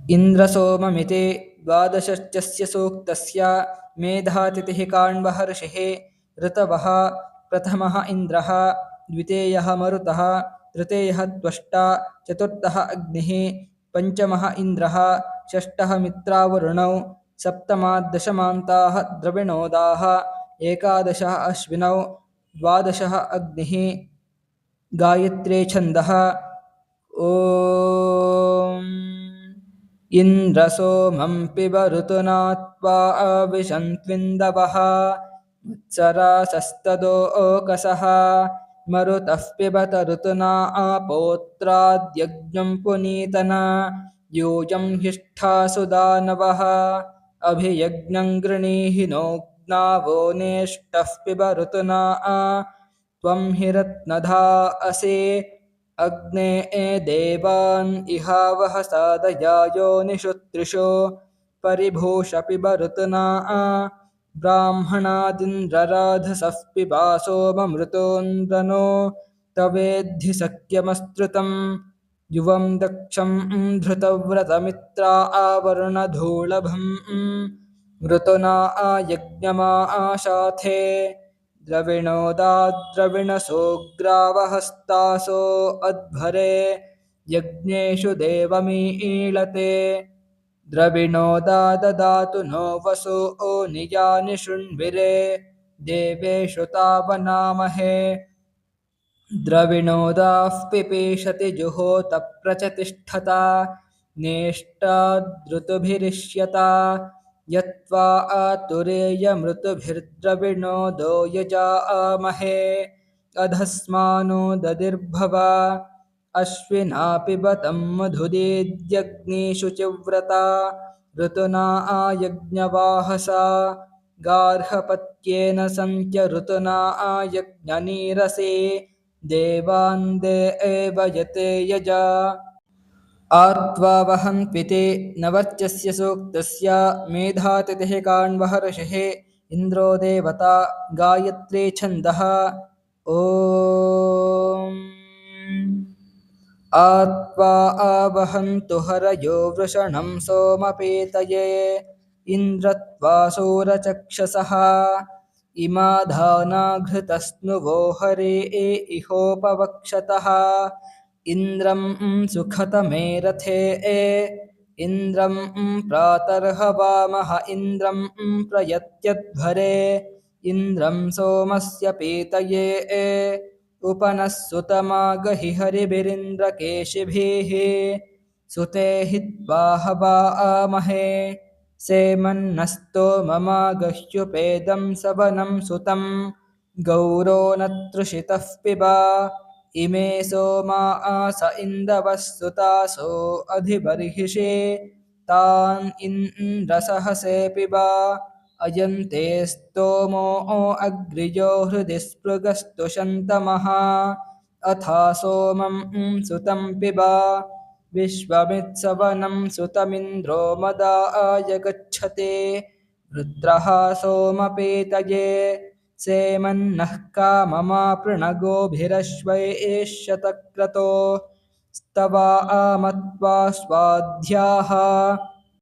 इन्द्रसोममिति द्वादशस्य सूक्तस्य मेधातिथिः काण्वहर्षिः ऋतवः प्रथमः इन्द्रः द्वितीयः मरुतः तृतीयः त्वष्टा चतुर्थः अग्निः पञ्चमः इन्द्रः षष्ठः मित्रावरुणौ सप्तमा दशमान्ताः द्रविणोदाः एकादशः अश्विनौ द्वादशः अग्निः गायत्रे छन्दः ॐ इन्द्रसोमं पिब ऋतुना त्वा विशन्त्विन्दवः मत्सरासस्तदोऽकसः मरुतः पिबत ऋतुना आपोत्राद्यज्ञं पुनीतना यूयं हिष्ठासु दानवः अभियज्ञं गृणीहि नोग्नावो नेष्टः पिब ऋतुना त्वं हि रत्नधा असि अग्ने देवान् इहावः सादयायो निषुत्रिषो परिभूष पिब ऋतुना ब्राह्मणादिन्द्रराधसः पिबा सोममृतोन्द्रनो तवेद्धि सख्यमस्तृतम् युवं दक्षं धृतव्रतमित्रा आवरुणधूलभम् मृतुना यज्ञमा आशाथे द्रविणोदाद्रविणसोऽग्रावहस्तासो अध्वरे यज्ञेषु देवमीळते द्रविणोदा ददातु नो वसु नियानि शृण्विरे देवेषु तावनामहे द्रविणोदाः पिपीषति जुहोत प्रचतिष्ठता नेष्टादृतुभिरिष्यता यत्त्वा आतुरेयमृतुभिर्द्रविणोदो यजामहे अधस्मानो ददिर्भव अश्विना पिबतं मधुदीद्यग्निशुचिव्रता ऋतुना आयज्ञवाहसा गार्हपत्येन सन्त्य ऋतुना आयज्ञनीरसे देवान् देव यते यजा आत्वा वहन्त्विति नवर्च्यस्य सूक्तस्य मेधातिथिः काण्वहर्षिः इन्द्रो देवता गायत्री छन्दः ॐ आत्वा आवहन्तु हरयो वृषणं सोमपेतये इन्द्रत्वा सूरचक्षसः इमा धानाघृतस्नुवो हरे इहोपवक्षतः इन्द्रं सुखतमे रथे इन्द्रं प्रातर्हवामः इन्द्रं प्रयत्यध्वरे इन्द्रं सोमस्य पीतये उपनः सुतमागहि हरिभिरिन्द्रकेशिभिः सुते हित्वा हवामहे सेमन्नस्तोममागह्युपेदं सवनं सुतं गौरो न तृषितः पिबा इमे सोमा आस इन्दवः सुतासो अधिबर्हिषे तान् इन्द्रसहसे पिबा अयन्ते स्तोमो अग्र्यो हृदि स्पृगस्तु शन्तमः अथा सोमं सुतं पिबा विश्वमित्सवनं सुतमिन्द्रो मदाय गच्छते रुद्रः सोमपेतये सेमन्नः काममापृणगोभिरश्वैष्यतक्रतो स्तवा आमत्वा स्वाध्याः